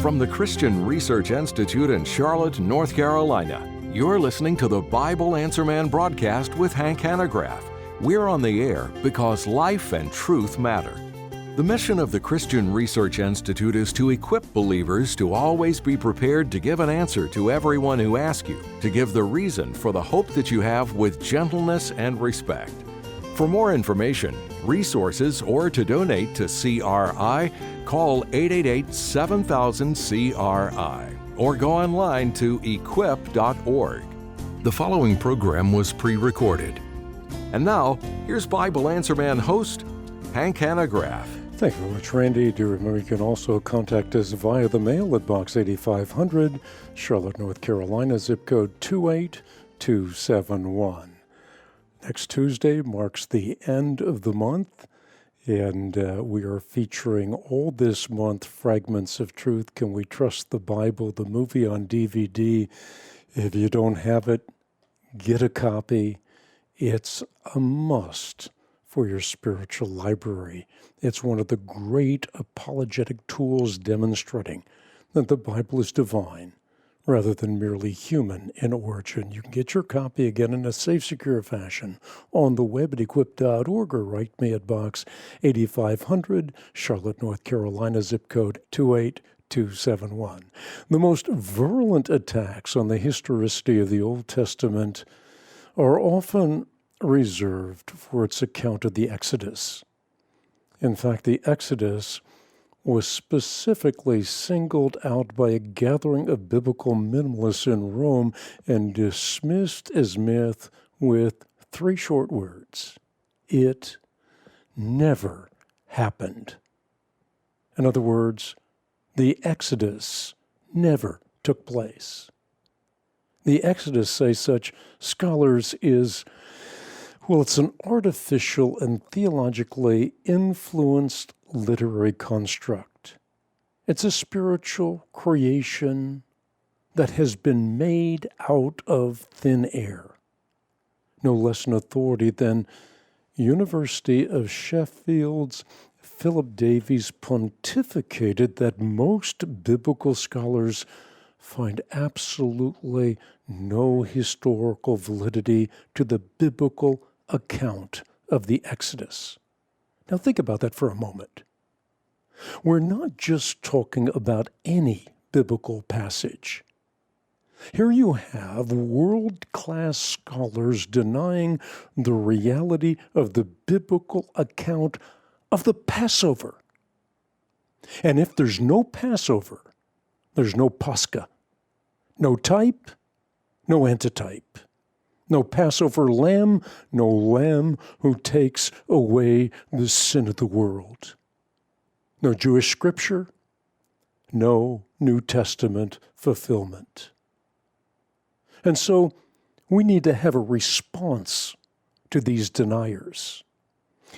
From the Christian Research Institute in Charlotte, North Carolina, you're listening to the Bible Answer Man broadcast with Hank Hanegraaff. We're on the air because life and truth matter. The mission of the Christian Research Institute is to equip believers to always be prepared to give an answer to everyone who asks you, to give the reason for the hope that you have with gentleness and respect. For more information, resources, or to donate to CRI, call 888-7000-CRI or go online to equip.org. The following program was pre-recorded. And now, here's Bible Answer Man host, Hank Hanegraaff. Thank you very much, Randy. Do remember you can also contact us via the mail at Box 8500, Charlotte, North Carolina, zip code 28271. Next Tuesday marks the end of the month, and we are featuring all this month Fragments of Truth. Can We Trust the Bible? The movie on DVD. If you don't have it, get a copy. It's a must for your spiritual library. It's one of the great apologetic tools demonstrating that the Bible is divine rather than merely human in origin. You can get your copy again in a safe, secure fashion on the web at equip.org or write me at Box 8500, Charlotte, North Carolina, zip code 28271. The most virulent attacks on the historicity of the Old Testament are often reserved for its account of the Exodus. In fact, the Exodus was specifically singled out by a gathering of biblical minimalists in Rome and dismissed as myth with three short words: it never happened. In other words, the Exodus never took place. The Exodus, say such scholars, it's an artificial and theologically influenced literary construct. It's a spiritual creation that has been made out of thin air. No less an authority than University of Sheffield's Philip Davies pontificated that most biblical scholars find absolutely no historical validity to the biblical account of the Exodus. Now think about that for a moment. We're not just talking about any biblical passage. Here you have world-class scholars denying the reality of the biblical account of the Passover. And if there's no Passover, there's no Pascha. No type, no antitype. No Passover lamb, no lamb who takes away the sin of the world. No Jewish scripture, no New Testament fulfillment. And so we need to have a response to these deniers.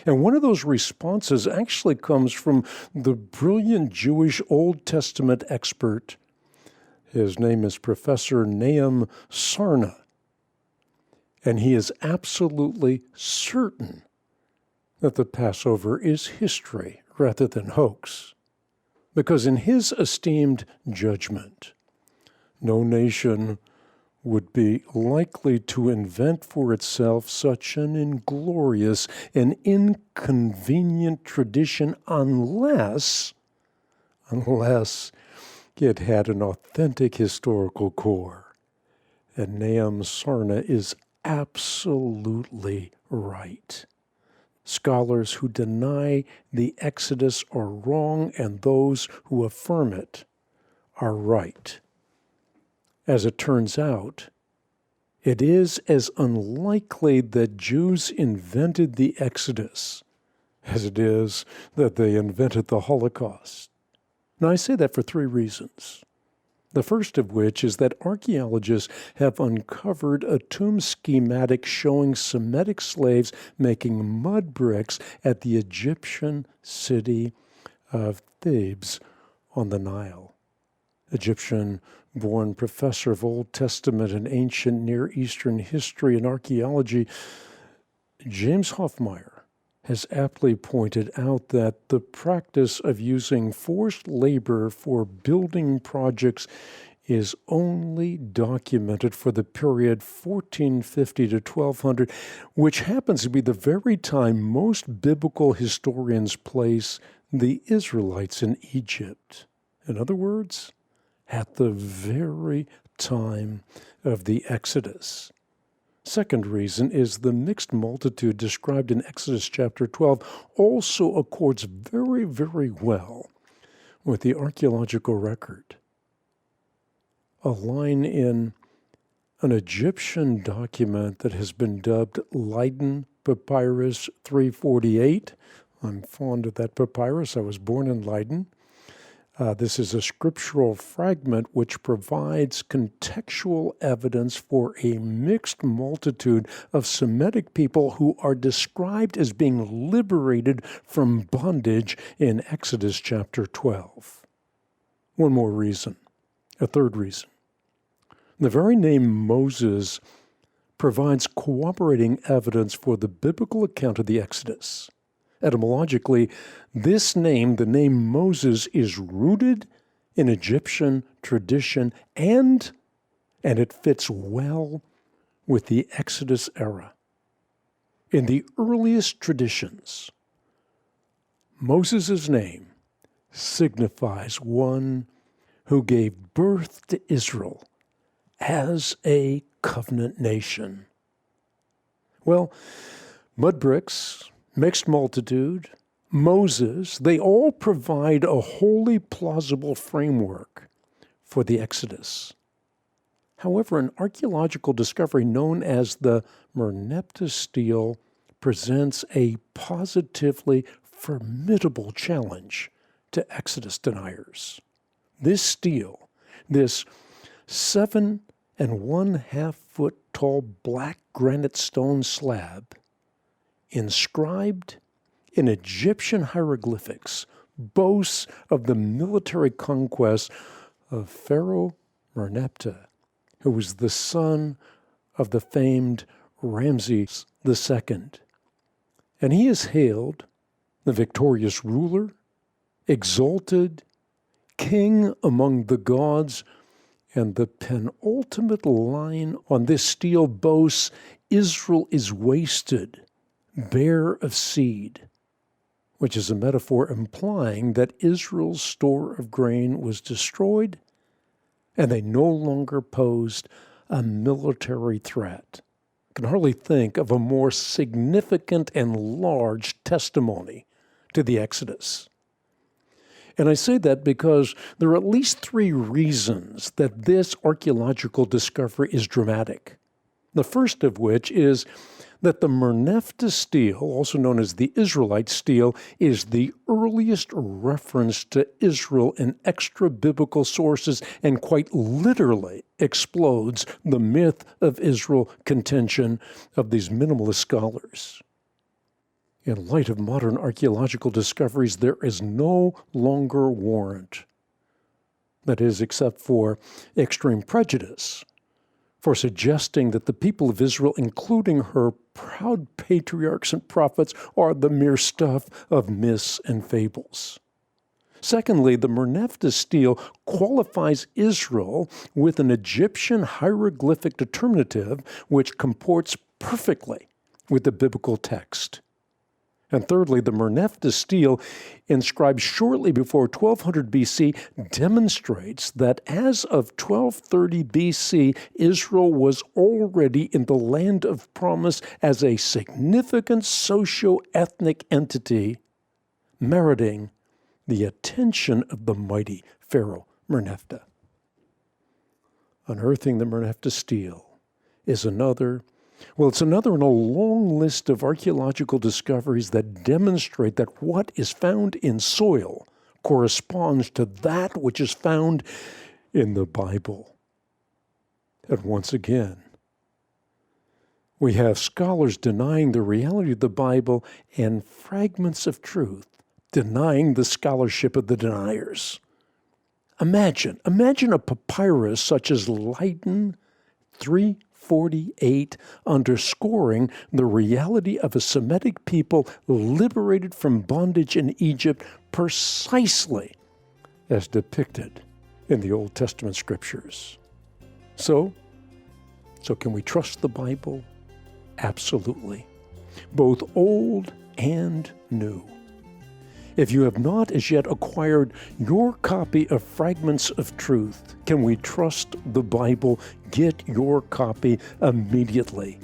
And one of those responses actually comes from the brilliant Jewish Old Testament expert. His name is Professor Nahum Sarna. And he is absolutely certain that the Passover is history rather than hoax. Because in his esteemed judgment, no nation would be likely to invent for itself such an inglorious and inconvenient tradition unless it had an authentic historical core. And Nahum Sarna is absolutely right. Scholars who deny the Exodus are wrong, and those who affirm it are right. As it turns out, it is as unlikely that Jews invented the Exodus as it is that they invented the Holocaust. Now, I say that for three reasons. The first of which is that archaeologists have uncovered a tomb schematic showing Semitic slaves making mud bricks at the Egyptian city of Thebes on the Nile. Egyptian-born professor of Old Testament and ancient Near Eastern history and archaeology, James Hoffmeyer, has aptly pointed out that the practice of using forced labor for building projects is only documented for the period 1450 to 1200, which happens to be the very time most biblical historians place the Israelites in Egypt. In other words, at the very time of the Exodus. Second reason is the mixed multitude described in Exodus chapter 12 also accords very, very well with the archaeological record. A line in an Egyptian document that has been dubbed Leiden Papyrus 348. I'm fond of that papyrus. I was born in Leiden. This is a scriptural fragment which provides contextual evidence for a mixed multitude of Semitic people who are described as being liberated from bondage in Exodus chapter 12. One more reason, a third reason. The very name Moses provides corroborating evidence for the biblical account of the Exodus. Etymologically, this name, the name Moses, is rooted in Egyptian tradition and it fits well with the Exodus era. In the earliest traditions, Moses' name signifies one who gave birth to Israel as a covenant nation. Well, mud bricks, mixed multitude, Moses, they all provide a wholly plausible framework for the Exodus. However, an archaeological discovery known as the Merneptah Stele presents a positively formidable challenge to Exodus deniers. This stele, this 7.5 foot tall black granite stone slab, inscribed in Egyptian hieroglyphics, boasts of the military conquest of Pharaoh Merneptah, who was the son of the famed Ramses II. And he is hailed the victorious ruler, exalted, king among the gods, and the penultimate line on this stele boasts, Israel is wasted, bare of seed, which is a metaphor implying that Israel's store of grain was destroyed and they no longer posed a military threat. I can hardly think of a more significant and large testimony to the Exodus. And I say that because there are at least three reasons that this archaeological discovery is dramatic. The first of which is that the Merneptah Stele, also known as the Israelite stele, is the earliest reference to Israel in extra-biblical sources and quite literally explodes the myth of Israel contention of these minimalist scholars. In light of modern archaeological discoveries, there is no longer warrant, that is, except for extreme prejudice, for suggesting that the people of Israel, including her proud patriarchs and prophets, are the mere stuff of myths and fables. Secondly, the Merneptah Stele qualifies Israel with an Egyptian hieroglyphic determinative which comports perfectly with the biblical text. And thirdly, the Merneptah Stele, inscribed shortly before 1200 BC, demonstrates that as of 1230 BC, Israel was already in the land of promise as a significant socio-ethnic entity, meriting the attention of the mighty Pharaoh Merneptah. Unearthing the Merneptah Stele is it's another in a long list of archaeological discoveries that demonstrate that what is found in soil corresponds to that which is found in the Bible. And once again, we have scholars denying the reality of the Bible and Fragments of Truth denying the scholarship of the deniers. Imagine a papyrus such as Leiden 348 48, underscoring the reality of a Semitic people liberated from bondage in Egypt precisely as depicted in the Old Testament scriptures. So can we trust the Bible? Absolutely. Both old and new. If you have not as yet acquired your copy of Fragments of Truth, Can We Trust the Bible? Get your copy immediately.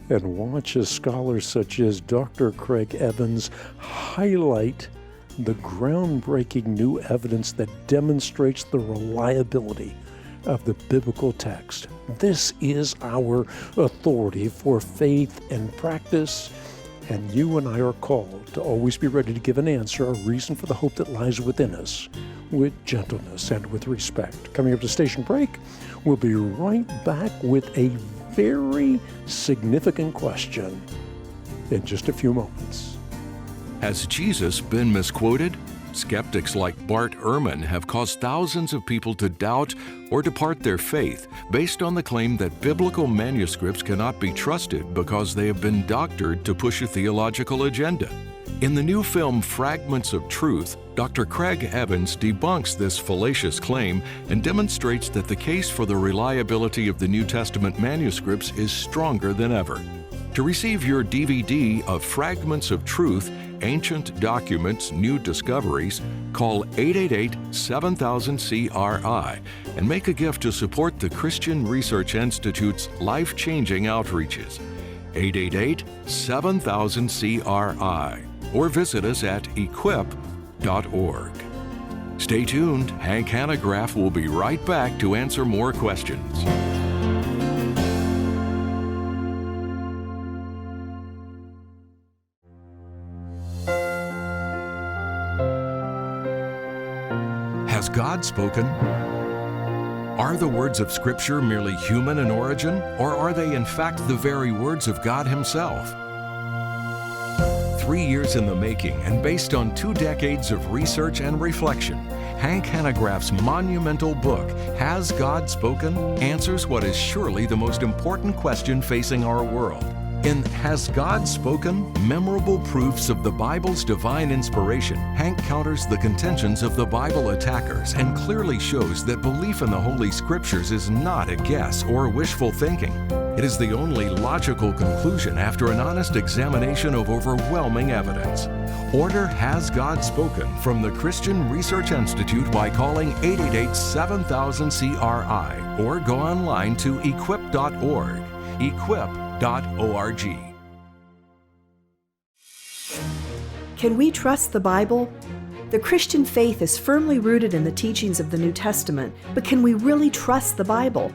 And watch as scholars such as Dr. Craig Evans highlight the groundbreaking new evidence that demonstrates the reliability of the biblical text. This is our authority for faith and practice. And you and I are called to always be ready to give an answer, a reason for the hope that lies within us, with gentleness and with respect. Coming up to station break, we'll be right back with a very significant question in just a few moments. Has Jesus been misquoted? Skeptics like Bart Ehrman have caused thousands of people to doubt or depart their faith based on the claim that biblical manuscripts cannot be trusted because they have been doctored to push a theological agenda. In the new film Fragments of Truth, Dr. Craig Evans debunks this fallacious claim and demonstrates that the case for the reliability of the New Testament manuscripts is stronger than ever. To receive your DVD of Fragments of Truth, Ancient Documents, New Discoveries, call 888-7000-CRI and make a gift to support the Christian Research Institute's life-changing outreaches. 888-7000-CRI or visit us at equip.org. Stay tuned. Hank Hanegraaff will be right back to answer more questions. Has God spoken? Are the words of Scripture merely human in origin, or are they in fact the very words of God Himself? 3 years in the making and based on 2 decades of research and reflection, Hank Hanegraaff's monumental book, Has God Spoken?, answers what is surely the most important question facing our world. In Has God Spoken? Memorable Proofs of the Bible's Divine Inspiration, Hank counters the contentions of the Bible attackers and clearly shows that belief in the Holy Scriptures is not a guess or wishful thinking. It is the only logical conclusion after an honest examination of overwhelming evidence. Order Has God Spoken from the Christian Research Institute by calling 888-7000-CRI or go online to equip.org. Equip.org. Can we trust the Bible? The Christian faith is firmly rooted in the teachings of the New Testament, but can we really trust the Bible?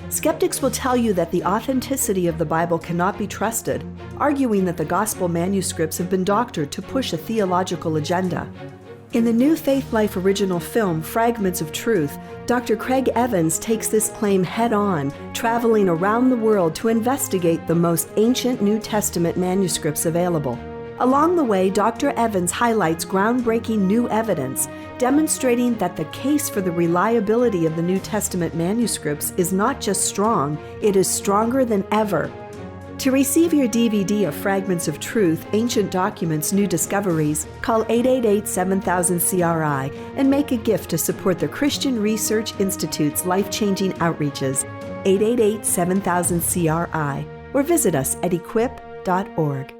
Skeptics will tell you that the authenticity of the Bible cannot be trusted, arguing that the gospel manuscripts have been doctored to push a theological agenda. In the new Faith Life original film, Fragments of Truth, Dr. Craig Evans takes this claim head-on, traveling around the world to investigate the most ancient New Testament manuscripts available. Along the way, Dr. Evans highlights groundbreaking new evidence, demonstrating that the case for the reliability of the New Testament manuscripts is not just strong, it is stronger than ever. To receive your DVD of Fragments of Truth, Ancient Documents, New Discoveries, call 888-7000-CRI and make a gift to support the Christian Research Institute's life-changing outreaches, 888-7000-CRI, or visit us at equip.org.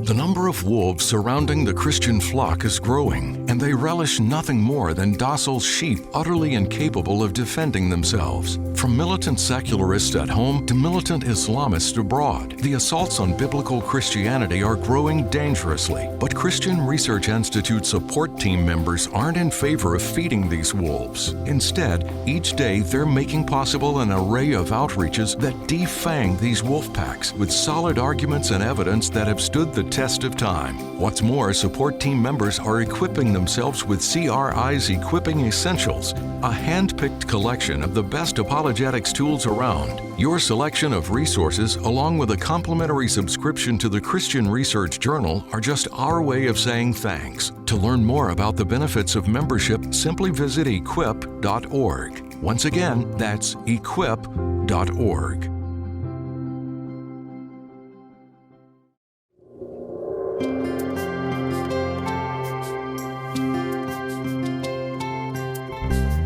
The number of wolves surrounding the Christian flock is growing, and they relish nothing more than docile sheep utterly incapable of defending themselves. From militant secularists at home to militant Islamists abroad, the assaults on biblical Christianity are growing dangerously. But Christian Research Institute support team members aren't in favor of feeding these wolves. Instead, each day they're making possible an array of outreaches that defang these wolf packs with solid arguments and evidence that have stood the test of time. What's more, support team members are equipping themselves with CRI's Equipping Essentials, a hand-picked collection of the best apologetics tools around. Your selection of resources, along with a complimentary subscription to the Christian Research Journal, are just our way of saying thanks. To learn more about the benefits of membership, simply visit equip.org. Once again, that's equip.org.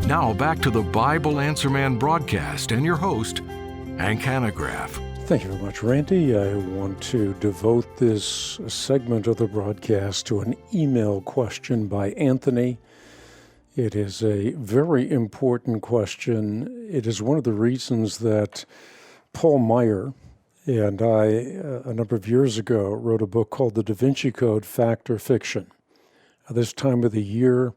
Now back to the Bible Answer Man broadcast and your host, Hank Hanegraaff. Thank you very much, Randy. I want to devote this segment of the broadcast to an email question by Anthony. It is a very important question. It is one of the reasons that Paul Meyer and I, a number of years ago, wrote a book called The Da Vinci Code, Fact or Fiction. At this time of the year,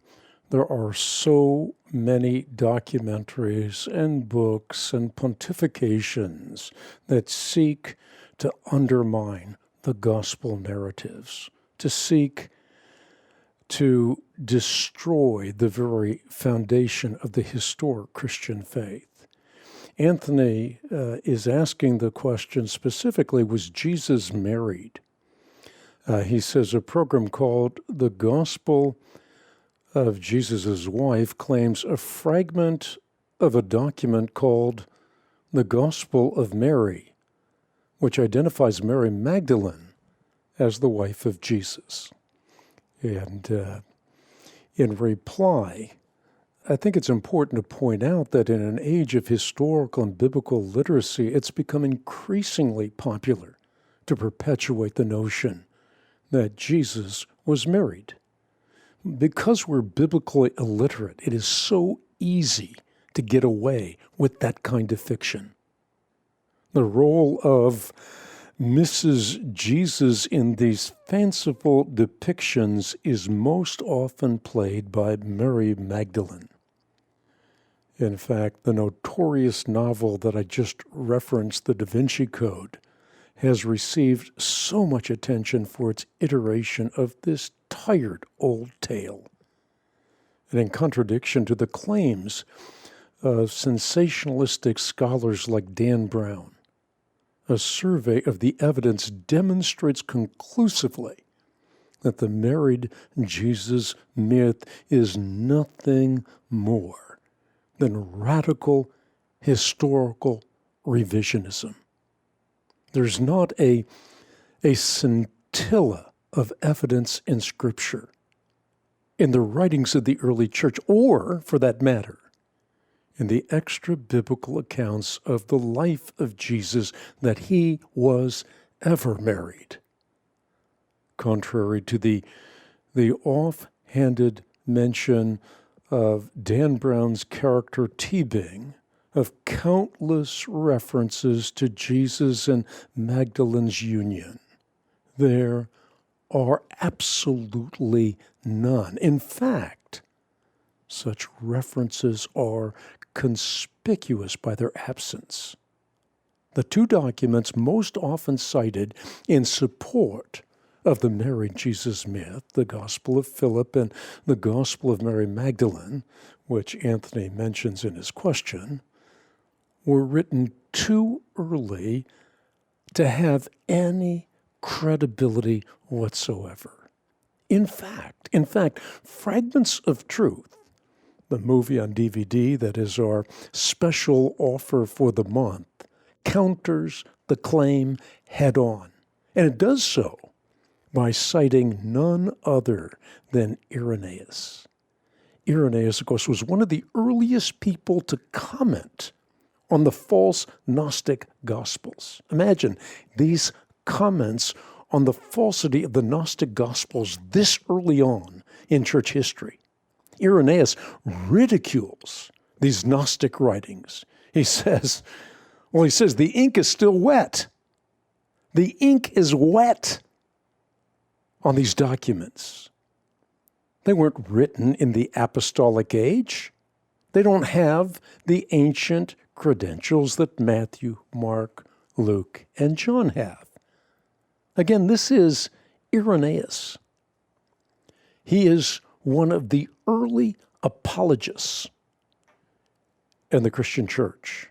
there are so many documentaries and books and pontifications that seek to undermine the gospel narratives, to seek to destroy the very foundation of the historic Christian faith. Anthony is asking the question specifically, was Jesus married? He says a program called The Gospel of Jesus' Wife claims a fragment of a document called The Gospel of Mary, which identifies Mary Magdalene as the wife of Jesus. And in reply, I think it's important to point out that in an age of historical and biblical literacy, it's become increasingly popular to perpetuate the notion that Jesus was married. Because we're biblically illiterate, it is so easy to get away with that kind of fiction. The role of Mrs. Jesus in these fanciful depictions is most often played by Mary Magdalene. In fact, the notorious novel that I just referenced, The Da Vinci Code, has received so much attention for its iteration of this tired old tale. And in contradiction to the claims of sensationalistic scholars like Dan Brown, a survey of the evidence demonstrates conclusively that the married Jesus myth is nothing more than radical historical revisionism. There's not a scintilla of evidence in Scripture, in the writings of the early church, or, for that matter, in the extra-biblical accounts of the life of Jesus, that he was ever married. Contrary to the offhanded mention of Dan Brown's character T-Bing, of countless references to Jesus and Magdalene's union, there are absolutely none. In fact, such references are conspicuous by their absence. The two documents most often cited in support of the married Jesus myth, the Gospel of Philip and the Gospel of Mary Magdalene, which Anthony mentions in his question, were written too early to have any credibility whatsoever. In fact, Fragments of Truth, the movie on DVD that is our special offer for the month, counters the claim head on. And it does so by citing none other than Irenaeus. Irenaeus, of course, was one of the earliest people to comment on the false Gnostic Gospels. Imagine these comments on the falsity of the Gnostic Gospels this early on in church history. Irenaeus ridicules these Gnostic writings. He says, the ink is still wet. The ink is wet on these documents. They weren't written in the apostolic age. They don't have the ancient credentials that Matthew, Mark, Luke, and John have. Again, this is Irenaeus. He is one of the early apologists in the Christian church.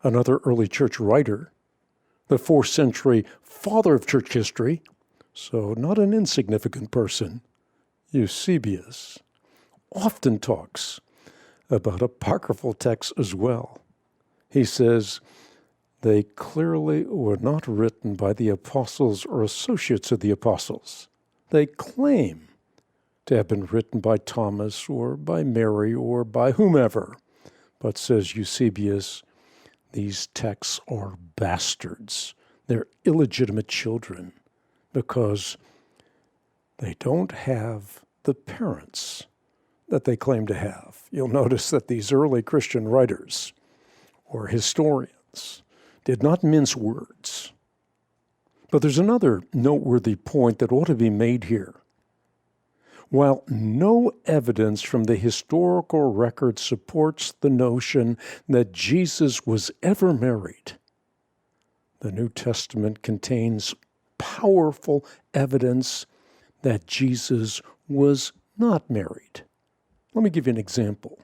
Another early church writer, the 4th century father of church history, so not an insignificant person, Eusebius, often talks about apocryphal texts as well. He says, they clearly were not written by the apostles or associates of the apostles. They claim to have been written by Thomas or by Mary or by whomever. But, says Eusebius, these texts are bastards. They're illegitimate children because they don't have the parents that they claim to have. You'll notice that these early Christian writers or historians did not mince words. But there's another noteworthy point that ought to be made here. While no evidence from the historical record supports the notion that Jesus was ever married, the New Testament contains powerful evidence that Jesus was not married. Let me give you an example.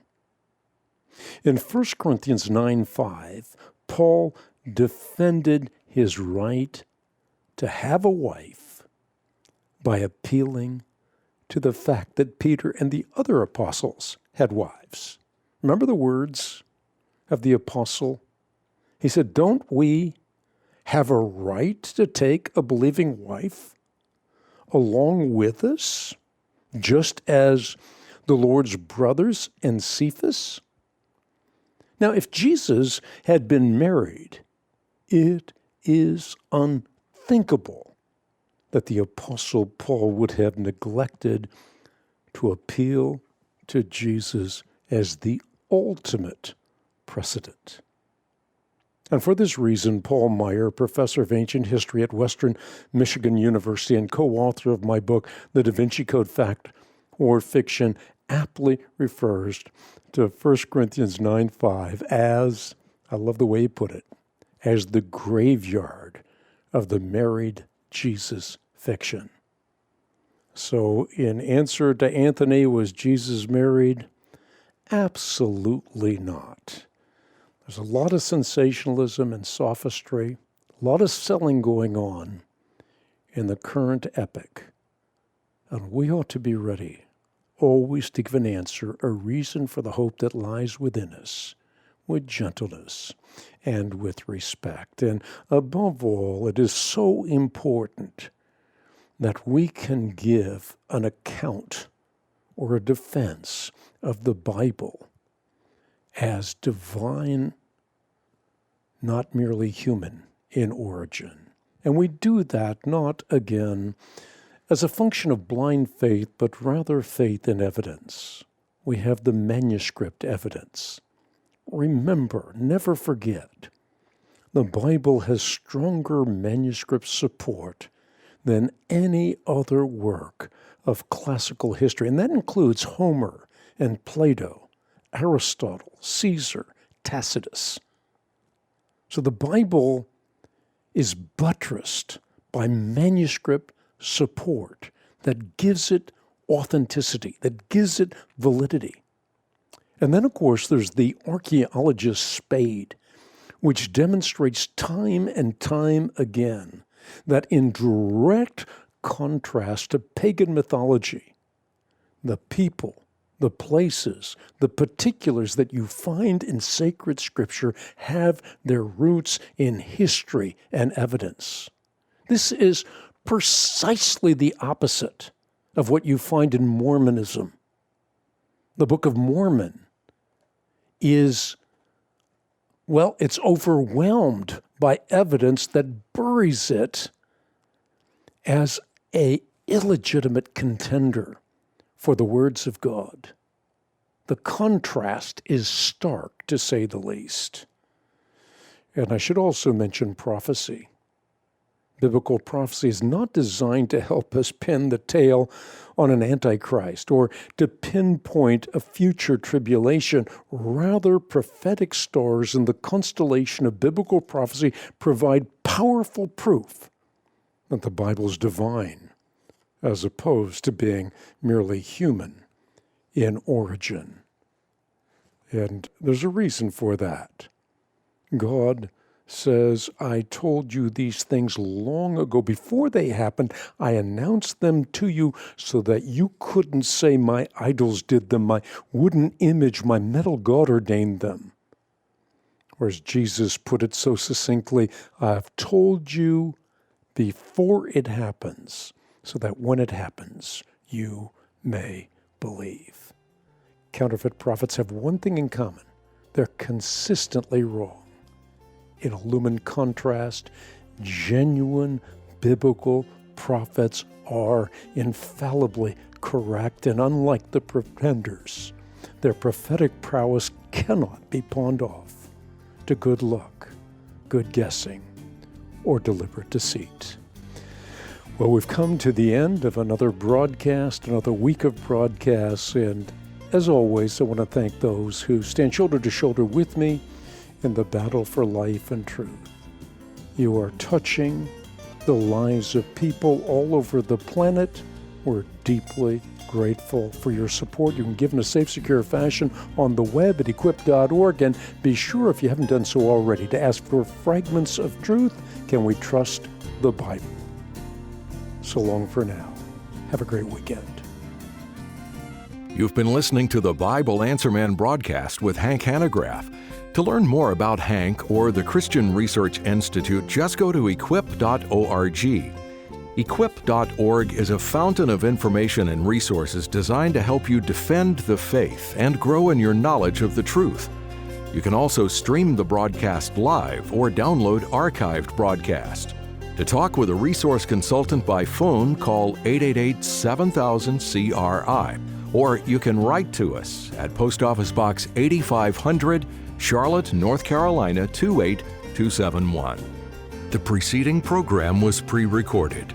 In 1 Corinthians 9:5, Paul defended his right to have a wife by appealing to the fact that Peter and the other apostles had wives. Remember the words of the apostle? He said, don't we have a right to take a believing wife along with us, just as the Lord's brothers and Cephas? Now, if Jesus had been married, it is unthinkable that the Apostle Paul would have neglected to appeal to Jesus as the ultimate precedent. And for this reason, Paul Meyer, professor of ancient history at Western Michigan University and co-author of my book, The Da Vinci Code, Fact or Fiction, aptly refers to 1 Corinthians 9:5 as, I love the way he put it, as the graveyard of the married Jesus fiction. So in answer to Anthony, was Jesus married? Absolutely not. There's a lot of sensationalism and sophistry, a lot of selling going on in the current epoch. And we ought to be ready always to give an answer, a reason for the hope that lies within us, with gentleness and with respect. And above all, it is so important that we can give an account or a defense of the Bible as divine, not merely human in origin. And we do that not, again, as a function of blind faith, but rather faith in evidence. We have the manuscript evidence. Remember, never forget, the Bible has stronger manuscript support than any other work of classical history. And that includes Homer and Plato, Aristotle, Caesar, Tacitus. So the Bible is buttressed by manuscript support that gives it authenticity, that gives it validity. And then, of course, there's the archaeologist's spade, which demonstrates time and time again that in direct contrast to pagan mythology, the people, the places, the particulars that you find in sacred scripture have their roots in history and evidence. This is precisely the opposite of what you find in Mormonism. The Book of Mormon is, well, it's overwhelmed by evidence that buries it as an illegitimate contender for the words of God. The contrast is stark, to say the least. And I should also mention prophecy. Biblical prophecy is not designed to help us pin the tail on an antichrist or to pinpoint a future tribulation. Rather, prophetic stars in the constellation of biblical prophecy provide powerful proof that the Bible is divine, as opposed to being merely human in origin. And there's a reason for that. God says, I told you these things long ago. Before they happened, I announced them to you so that you couldn't say my idols did them, my wooden image, my metal god ordained them. Or as Jesus put it so succinctly, I've told you before it happens, so that when it happens, you may believe. Counterfeit prophets have one thing in common. They're consistently wrong. In a lumen contrast, genuine biblical prophets are infallibly correct, and unlike the pretenders, their prophetic prowess cannot be pawned off to good luck, good guessing, or deliberate deceit. Well, we've come to the end of another broadcast, another week of broadcasts, and as always, I want to thank those who stand shoulder to shoulder with me in the battle for life and truth. You are touching the lives of people all over the planet. We're deeply grateful for your support. You can give in a safe, secure fashion on the web at equip.org, and be sure, if you haven't done so already, to ask for Fragments of Truth. Can we trust the Bible? So long for now. Have a great weekend. You've been listening to the Bible Answer Man broadcast with Hank Hanegraaff. To learn more about Hank or the Christian Research Institute, just go to equip.org. Equip.org is a fountain of information and resources designed to help you defend the faith and grow in your knowledge of the truth. You can also stream the broadcast live or download archived broadcast. To talk with a resource consultant by phone, call 888-7000-CRI, or you can write to us at Post Office Box 8500, Charlotte, North Carolina 28271. The preceding program was pre-recorded.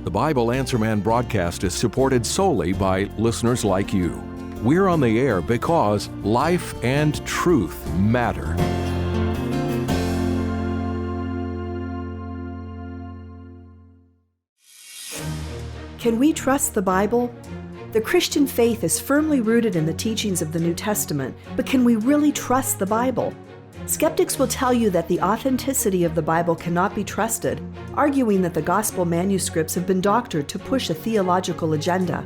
The Bible Answer Man broadcast is supported solely by listeners like you. We're on the air because life and truth matter. Can we trust the Bible? The Christian faith is firmly rooted in the teachings of the New Testament, but can we really trust the Bible? Skeptics will tell you that the authenticity of the Bible cannot be trusted, arguing that the gospel manuscripts have been doctored to push a theological agenda.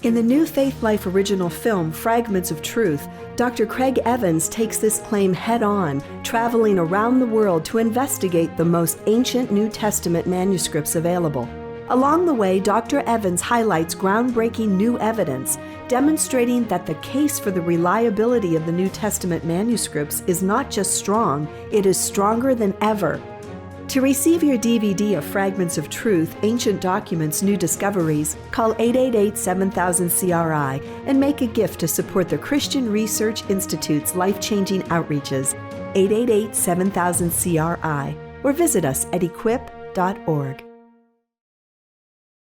In the new Faith Life original film, Fragments of Truth, Dr. Craig Evans takes this claim head-on, traveling around the world to investigate the most ancient New Testament manuscripts available. Along the way, Dr. Evans highlights groundbreaking new evidence, demonstrating that the case for the reliability of the New Testament manuscripts is not just strong, it is stronger than ever. To receive your DVD of Fragments of Truth, Ancient Documents, New Discoveries, call 888-7000-CRI and make a gift to support the Christian Research Institute's life-changing outreaches, 888-7000-CRI, or visit us at equip.org.